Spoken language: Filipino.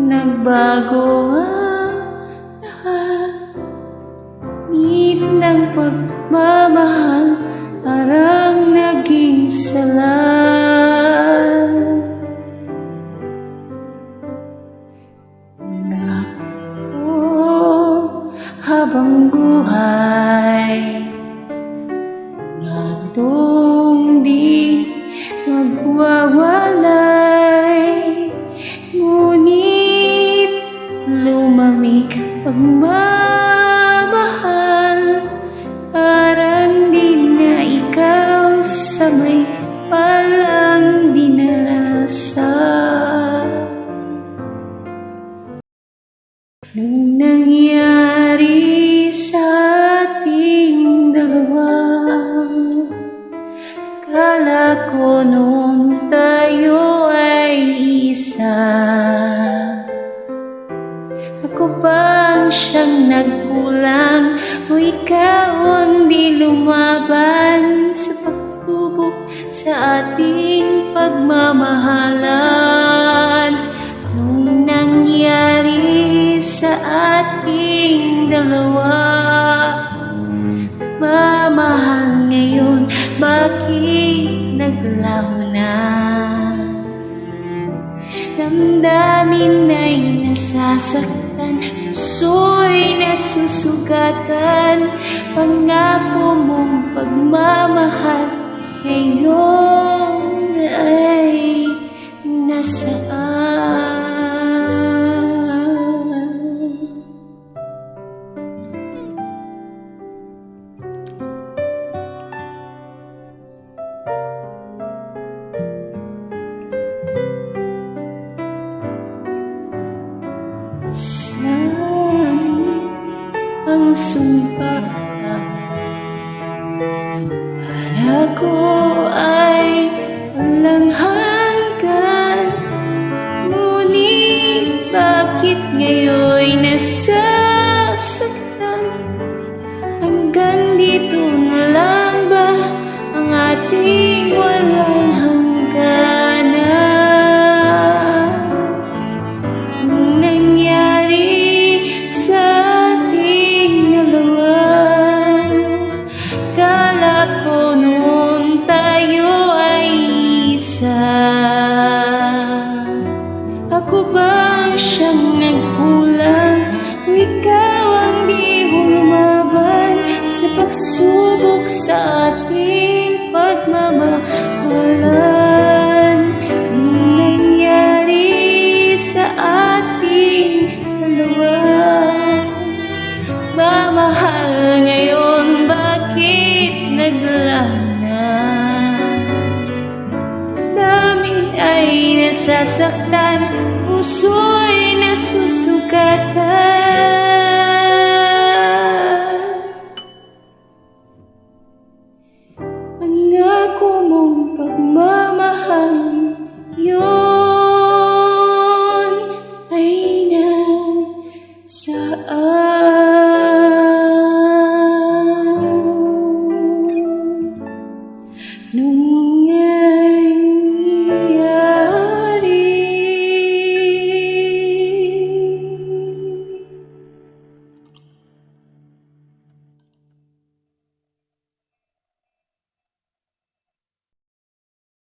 nagbago ang lahat. Nit ng pagmamahal parang naging sala. Habang buhay nandong di magwawalay, ngunit lumamig pagmamahal, parang di na ikaw sa may palang dinarasa. Nung nangyari sa ating dalawa, kala ko noon tayo ay isa. Ako bang siyang nagkulang o ikaw ang di lumaban sa pagsubok sa ating pagmamahalan? Nung nangyari sa ating dalawa, mamahal ngayon, bakit naglaho na? Damdamin ay nasasaktan, puso'y nasusugatan, pangako mong pagmamahal ngayon ay nasaan? Saan ang sumpa? Para ko ay walang hanggan, ngunit bakit ngayon nasasaktan? Hanggang dito na lang ba ang ating walang hangganan? Nangyari sa ating dalawa, kala ko noon tayo ay isa. Ako bang siyang nagkulang o ikaw ang di lumaban sa pagsubok sa ating pagmamahalan? Nangyari sa ating dalawa, mamahal ngayon, bakit naglaho na? Damin ay nasasaktan, puso'y nasusugatan, pangako mong pagmamahal yun ay nasaan?